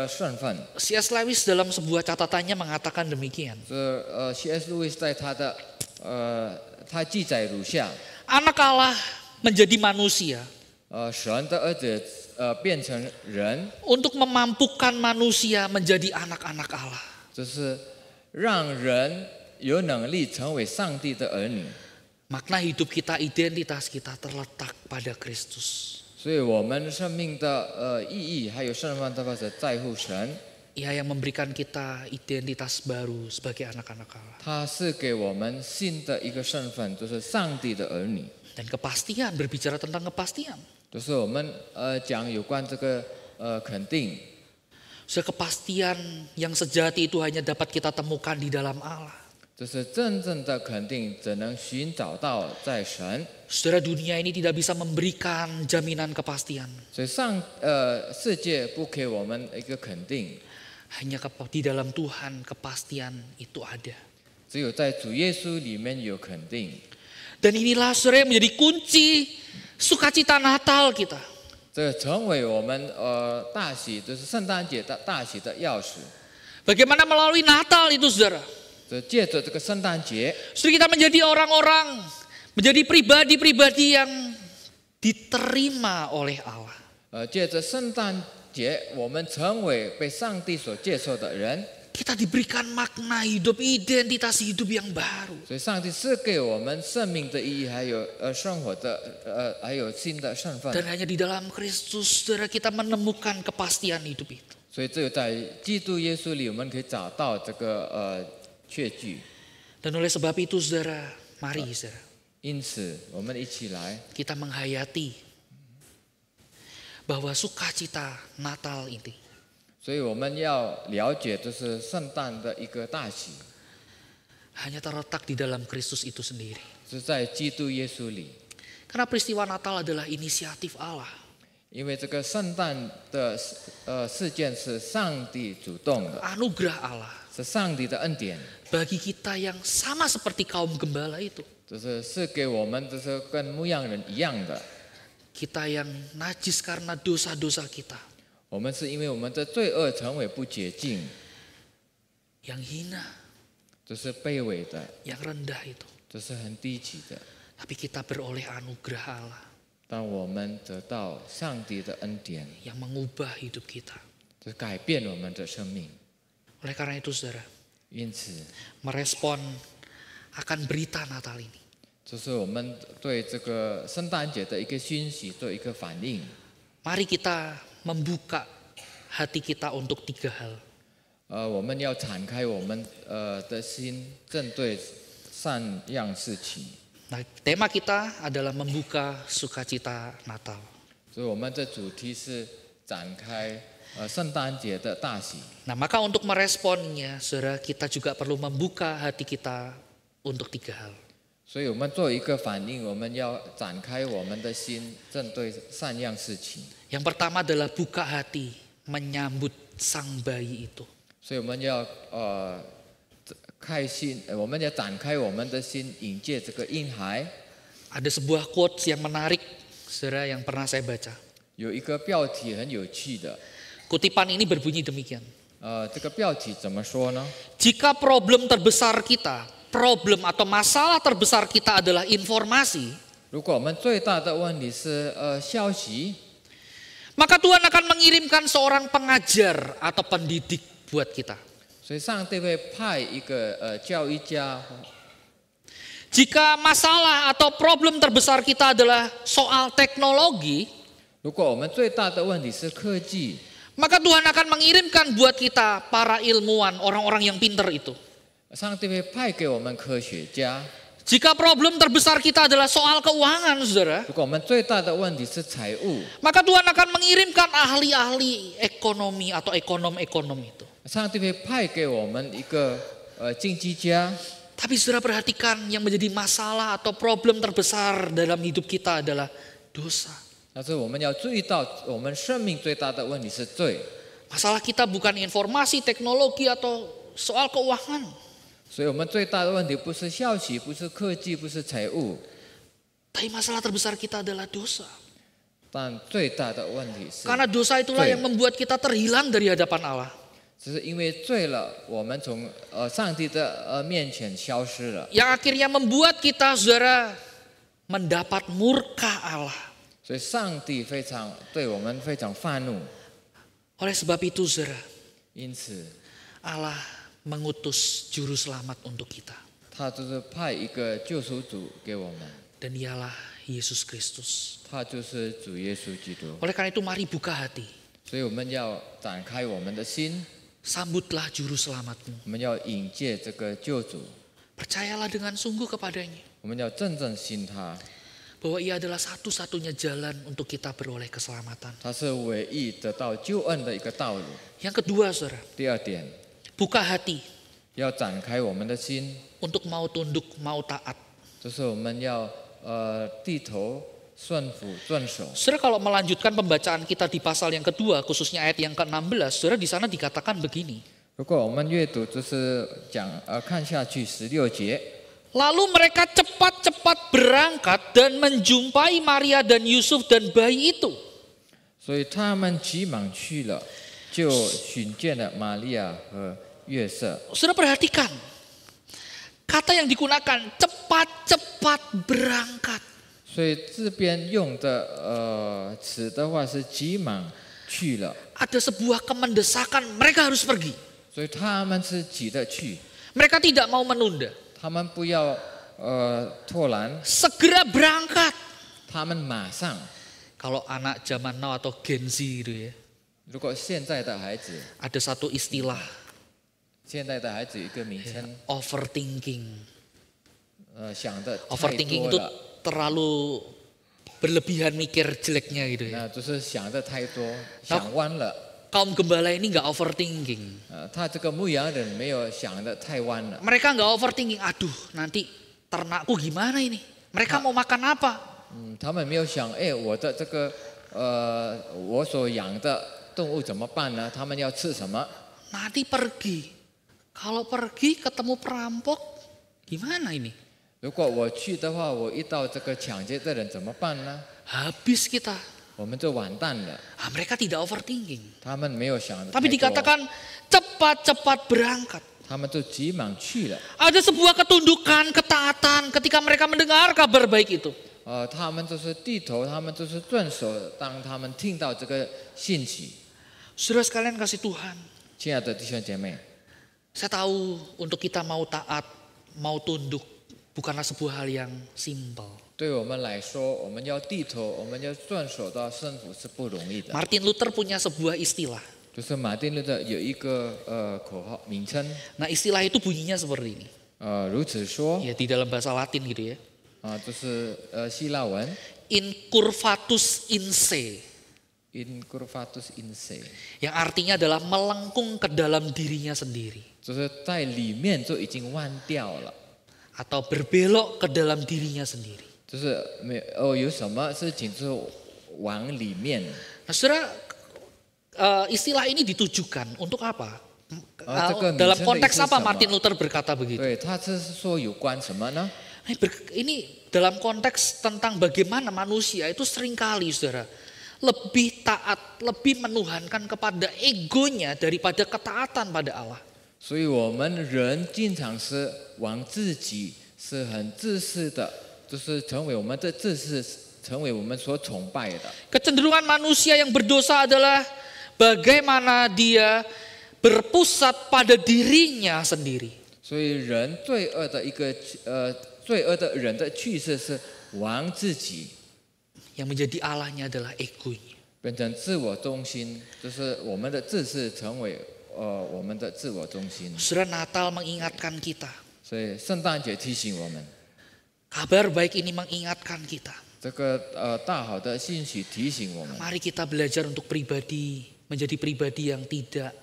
身份。 C.S. Lewis dalam sebuah catatannya mengatakan demikian. C.S. Lewis 在他记载如下： Anak Allah menjadi manusia 神的儿子变成人， untuk memampukan manusia menjadi anak-anak Allah. 就是让人有能力成为上帝的儿女。 Makna hidup kita, identitas kita terletak pada Kristus. 所以我们生命的意义还有身份的话是在乎神。 Ia yang memberikan kita identitas baru sebagai anak-anak Allah. 他是给我们新的一个身份，就是上帝的儿女。 Dan kepastian, berbicara tentang kepastian. 就是我们讲有关这个肯定。Kepastian yang sejati itu hanya dapat kita temukan di dalam Allah. 这是真正的肯定，只能寻找到在神。 Saudara, dunia ini tidak bisa memberikan jaminan kepastian. 所以世界不给我们一个肯定， Hanya di dalam Tuhan kepastian itu ada. 只有在主耶稣里面有肯定。 Dan inilah saudara yang menjadi kunci sukacita Natal kita. 这成为我们大喜，就是圣诞节的大喜的钥匙。 Bagaimana melalui Natal itu saudara? 借着这个圣诞节， Saudara, kita menjadi orang-orang, menjadi pribadi-pribadi yang diterima oleh Allah. 借着圣诞节，我们成为被上帝所接受的人。 Kita diberikan makna hidup, identitas hidup yang baru. 所以上帝是给我们生命的意义，还有生活的还有新的身份。 Dan hanya di dalam Kristus, saudara, kita menemukan kepastian hidup itu. 所以只有在基督耶稣里，我们可以找到这个确据。 Dan oleh sebab itu, saudara, mari saudara, 因此，我们一起来， kita menghayati bahwa sukacita Natal ini 所以我们要了解，就是圣诞的一个大喜， hanya terletak di dalam Kristus itu sendiri. 是在基督耶稣里。 Karena peristiwa Natal adalah inisiatif Allah. 因为这个圣诞的事件是上帝主动的， Anugerah Allah 是上帝的恩典， bagi kita yang sama seperti kaum gembala itu. 是给我们就是跟牧羊人一样的。 Kita yang najis karena dosa-dosa kita. 我们是因为我们的罪恶成为不洁净， Yang hina, 就是卑微的， yang rendah itu. 这是很低级的。 Tapi kita beroleh anugerah Allah 当我们得到上帝的恩典， yang mengubah hidup kita. 就改变我们的生命。 Oleh karena itu saudara, 因此， merespon akan berita Natal ini. 就是我们对这个圣诞节的一个讯息做一个反应。 Mari kita membuka hati kita untuk 3 hal. 我们要敞开我们的心，正对善样事情。 Nah, tema kita adalah membuka sukacita Natal. 所以我们的主题是展开圣诞节的大喜。 Nah, maka untuk meresponnya, saudara, kita juga perlu membuka hati kita untuk 3 hal. 所以我们做一个反应，我们要展开我们的心，正对善样事情。 Yang pertama adalah buka hati menyambut sang bayi itu. 所以我们要开心，我们要展开我们的心，迎接这个婴孩。 Ada sebuah quotes yang menarik, saudara, yang pernah saya baca. 有一个标题很有趣的， Kutipan ini berbunyi demikian. 这个标题怎么说呢？ Jika problem terbesar kita, problem atau masalah terbesar kita adalah informasi, 如果我们最大的问题是消息， maka Tuhan akan mengirimkan seorang pengajar atau pendidik buat kita. 所以上帝会派一个教育家。 Jika masalah atau problem terbesar kita adalah soal teknologi, 如果我们最大的问题是科技， maka Tuhan akan mengirimkan buat kita para ilmuwan, orang-orang yang pinter itu. 上帝会派给我们科学家。 Jika problem terbesar kita adalah soal keuangan, saudara, 如果我们最大的问题是财务， maka Tuhan akan mengirimkan ahli-ahli ekonomi atau ekonom-ekonom itu. 上帝会派给我们一个经济家。 Tapi saudara perhatikan, yang menjadi masalah atau problem terbesar dalam hidup kita adalah dosa. 但是我们要注意到，我们生命最大的问题是罪。 Masalah kita bukan informasi, teknologi, atau soal keuangan. 所以我们最大的问题不是消息，不是科技，不是财务， Tapi masalah terbesar kita adalah dosa. 但最大的问题是， Karena dosa itulah yang membuat kita terhilang dari hadapan Allah. 只是因为罪了，我们从上帝的面前消失了， Yang akhirnya membuat kita, saudara, mendapat murka Allah. 所以上帝对我们非常愤怒。 Oleh sebab itu, saudara, 因此， Allah mengutus juru selamat untuk kita. 他就是派一个救赎主给我们， Dan dialah Yesus Kristus. 他就是主耶稣基督。 Oleh karena itu mari buka hati. 所以我们要展开我们的心， Sambutlah juru selamatmu. 我们要迎接这个救主， Percayalah dengan sungguh kepadanya. 我们要真正信他。bahwa Ia adalah satu-satunya jalan untuk kita beroleh keselamatan. 它是唯一得到救恩的一个道路。 Yang kedua, saudara, 第二点， buka hati 要展开我们的心， untuk mau tunduk, mau taat. 就是我们要低头顺服遵守。 Saudara, kalau melanjutkan pembacaan kita di pasal yang kedua, khususnya ayat yang ke-16, saudara, di sana dikatakan begini. 如果我们阅读就是看下去16节， Lalu mereka cepat-cepat berangkat dan menjumpai Maria dan Yusuf dan bayi itu. 所以他们急忙去了，就寻见了玛利亚和约瑟。 Saudara perhatikan, kata yang digunakan cepat-cepat berangkat. 所以这边用的词的话是急忙去了， Ada sebuah kemendesakan, mereka harus pergi. 所以他们是急着去， Mereka tidak mau menunda. 他们不要拖延， Segera berangkat. 他们马上。 Kalau anak zaman now atau Gen Z gitu ya, 如果现在的孩子， ada satu istilah 现在的孩子有一个名称， overthinking. 想的太 Overthinking 多 itu 了， terlalu berlebihan mikir jeleknya gitu ya. 那就是想的太多，想弯了。 Kaum gembala ini nggak overthinking. 他这个牧羊人没有想的太弯了， Mereka nggak overthinking. Aduh, nanti ternakku gimana ini? Mereka mau makan apa? 他们没有想，哎，我的这个我所养的动物怎么办呢？他们要吃什么？ Nanti pergi. Kalau pergi ketemu perampok, gimana ini? 如果我去的话，我遇到这个抢劫的人怎么办呢？ Habis kita. 我们就完蛋了。 Mereka tidak overthinking. 他们没有想的太 Tapi 多， dikatakan cepat-cepat berangkat. 他们就急忙去了。 Ada sebuah ketundukan, ketaatan ketika mereka mendengar kabar baik itu. 他们就是低头，他们就是遵守。当他们听到这个信息， Saudara sekalian kasih Tuhan, 亲爱的弟兄姐妹， saya tahu untuk kita mau taat, mau tunduk, bukanlah sebuah hal yang simpel. 对我们来说，我们要低头，我们要遵守到圣服是不容易的。 Martin Luther punya sebuah istilah. 就是马丁路德有一个口号名称， Nah, istilah itu bunyinya seperti ini. 如此说， Ya, di dalam bahasa Latin gitu ya. 就是希腊文 Incurvatus in se, incurvatus in se， yang artinya adalah melengkung ke dalam dirinya sendiri. 就是在里面就已经弯掉了， Atau berbelok ke dalam dirinya sendiri. 就是有什么事情就往里面。 Nah, saudara, istilah ini ditujukan untuk apa? Itu Dalam konteks misalnya itu apa sama. Martin Luther berkata begitu? 对，他是说有关什么呢？ Ini dalam konteks tentang bagaimana manusia itu seringkali, saudara, lebih taat, lebih menuhankan kepada egonya daripada ketaatan pada Allah. 所以我们人经常是往自己是很自私的，就是成为我们的自私，成为我们所崇拜的。 Kecenderungan manusia yang berdosa adalah bagaimana dia berpusat pada dirinya sendiri. 所以人罪恶的一个罪恶的人的趋势是往自己， Yang menjadi Allahnya adalah egonya. 变成自我中心，就是我们的自私成为我们的自我中心。 Saudara, Natal mengingatkan kita. 所以圣诞节提醒我们， Kabar baik ini mengingatkan kita. 这个大好的信息提醒我们， Mari kita belajar untuk menjadi pribadi yang tidak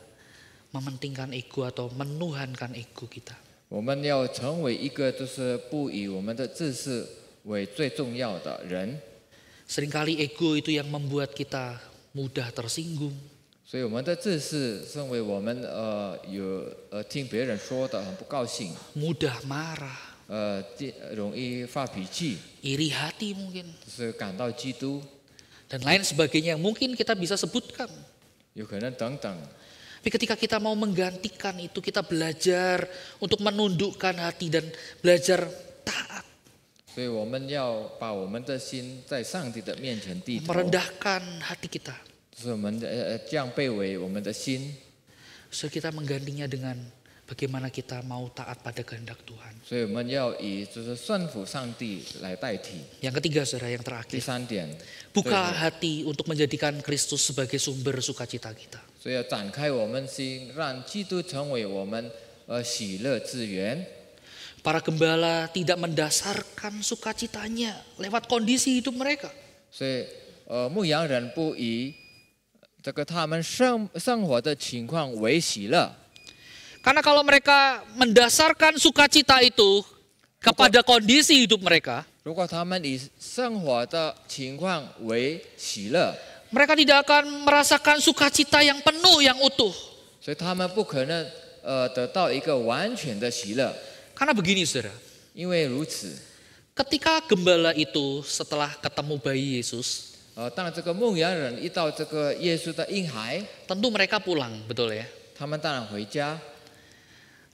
mementingkan ego atau menuhankan ego kita. 我们要成为一个就是不以我们的自私为最重要的人。 Seringkali ego itu yang membuat kita mudah tersinggung, 所以我们的自私，是因为我们听别人说的很不高兴， mudah marah, 容易发脾气， iri hati mungkin, 就是感到嫉妒， dan lain sebagainya yang mungkin kita bisa sebutkan. 有可能等等。 Tapi ketika kita mau menggantikan itu, kita belajar untuk menundukkan hati dan belajar taat, 所以我们要把我们的心在上帝的面前低头， merendahkan hati kita. 就是我们降卑为我们的心， So kita menggantinya dengan bagaimana kita mau taat pada kehendak Tuhan. 所以我们要以就是顺服上帝来代替。 Yang ketiga, saudara, yang 第 terakhir, 三点， buka hati untuk menjadikan Kristus sebagai sumber sukacita kita. 所以要展开我们心，让基督成为我们喜乐之源。para gembala tidak mendasarkan sukacitanya lewat kondisi hidup mereka. 所以牧羊人不以这个他们生活的情况为喜乐。 Karena kalau mereka mendasarkan sukacita itu kepada kondisi hidup mereka, 如果他们以生活的情况为喜乐， mereka tidak akan merasakan sukacita yang penuh, yang utuh. 所以他们不可能得到一个完全的喜乐。 Karena begini saudara, 因为如此， ketika gembala itu setelah ketemu bayi Yesus, 当这个牧羊人一到这个耶稣的婴孩， tentu mereka pulang, betul ya? 他们当然回家。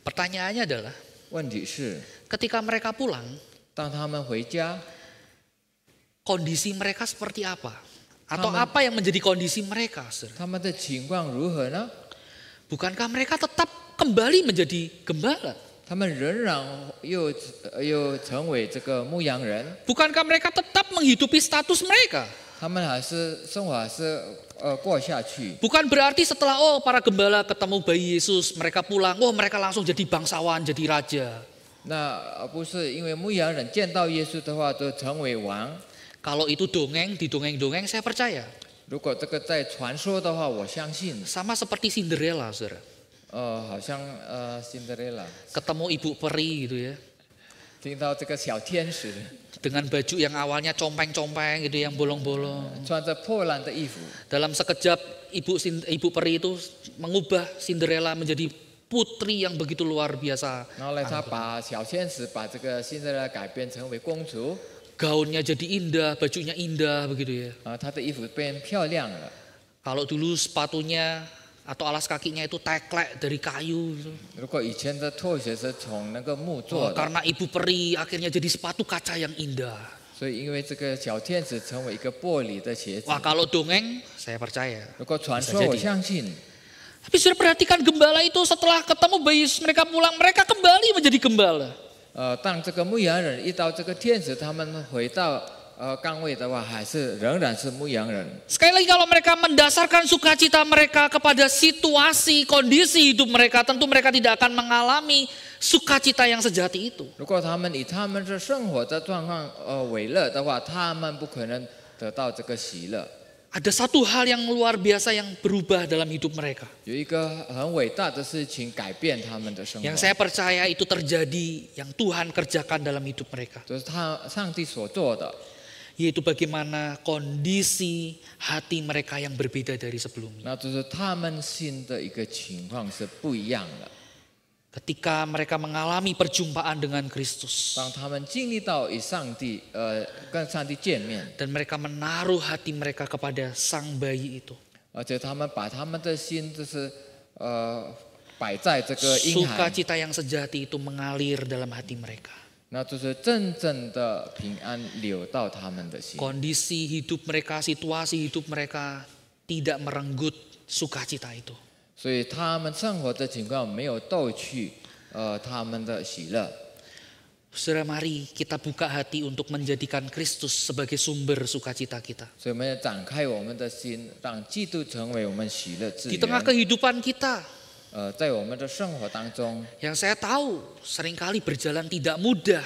Pertanyaannya adalah, 问题是， ketika mereka pulang, 当他们回家， kondisi mereka seperti apa? Atau Aman. apa yang menjadi kondisi mereka, saudara? 他们的情况如何呢？ Bukankah mereka tetap kembali menjadi gembala? 他们仍然又成为这个牧羊人， Bukankah mereka tetap menghidupi status mereka? 他们还是生活还是过下去。 Bukan berarti setelah para gembala ketemu bayi Yesus, mereka pulang, mereka langsung jadi bangsawan, jadi raja. 那不是因为牧羊人见到耶稣的话都成为王。 Kalau itu dongeng, di dongeng-dongeng saya percaya. 如果这个在传说的话，我相信， Sama seperti Cinderella, saudara. 好像Cinderella Ketemu ibu peri gitu ya. 听到这个小天使 Dengan baju yang awalnya compeng-compeng gitu, yang bolong-bolong. 穿着破烂的衣服， Dalam sekejap ibu peri itu mengubah Cinderella menjadi putri yang begitu luar biasa. 然后呢，他把小天使把这个Cinderella改编成为公主， Gaunnya jadi indah, bajunya indah begitu ya. 她的衣服变漂亮了。 Kalau dulu sepatunya atau alas kakinya itu teklek dari kayu gitu. 如果以前的拖鞋是从那个木做的， Karena ibu peri akhirnya jadi sepatu kaca yang indah. 所以因为这个小天使成为一个玻璃的鞋子。 Wah, kalau dongeng saya percaya. 如果传说， Bisa jadi. 我相信。 Tapi sudah perhatikan gembala itu setelah ketemu bayi Yesus, mereka pulang, mereka kembali menjadi gembala. 当这个牧羊人遇到这个天使，他们回到岗位的话，还是仍然是牧羊人。 Sekali lagi kalau mereka mendasarkan sukacita mereka kepada situasi, kondisi hidup mereka, tentu mereka tidak akan mengalami sukacita yang sejati itu. 如果他们以他们的生活的状况为乐的话，他们不可能得到这个喜乐。 Ada satu hal yang luar biasa yang berubah dalam hidup mereka. 有一个很伟大的事情改变他们的生活， Yang saya percaya itu terjadi, yang Tuhan kerjakan dalam hidup mereka. 就是上帝所做的， Yaitu bagaimana kondisi hati mereka yang berbeda dari sebelumnya. 那就是他们心的一个情况是不一样的。 Ketika mereka mengalami perjumpaan dengan Kristus. 当他们经历到与上帝跟上帝见面， Dan mereka menaruh hati mereka kepada sang bayi itu. 而且他们把他们的心就是摆在这个婴孩， Sukacita yang sejati itu mengalir dalam hati mereka. 那就是真正的平安流到他们的心。 Kondisi hidup mereka, situasi hidup mereka tidak merenggut sukacita itu. 所以他们生活的情况没有逗去他们的喜乐。 Saudara, mari kita buka hati untuk menjadikan Kristus sebagai sumber sukacita kita. 所以我们要展开我们的心，让基督成为我们喜乐之 Di tengah 源。 kehidupan kita, 在我们的生活当中， yang saya tahu seringkali berjalan tidak mudah.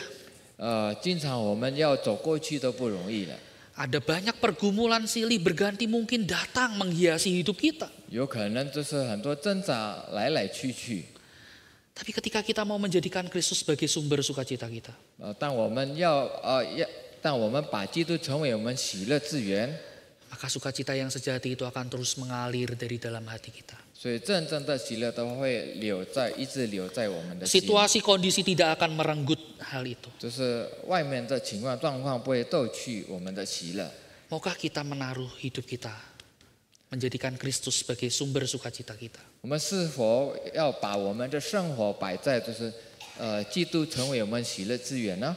经常我们要走过去都不容易了。 Ada banyak pergumulan silih berganti mungkin datang menghiasi hidup kita. 有可能就是很多挣扎来来去去。 Tapi ketika kita mau menjadikan Kristus sebagai sumber sukacita kita, 当我们当我们把基督成为我们喜乐之源， maka sukacita yang sejati itu akan terus mengalir dari dalam hati kita. 所以真正的喜乐都会一直留在我们的心。 Situasi kondisi tidak akan merenggut hal itu. 就是外面的情况状况不会逗去我们的喜乐。 Maukah kita menaruh hidup kita, menjadikan Kristus sebagai sumber sukacita kita? 我们是否要把我们的生活摆在基督成为我们喜乐之源呢？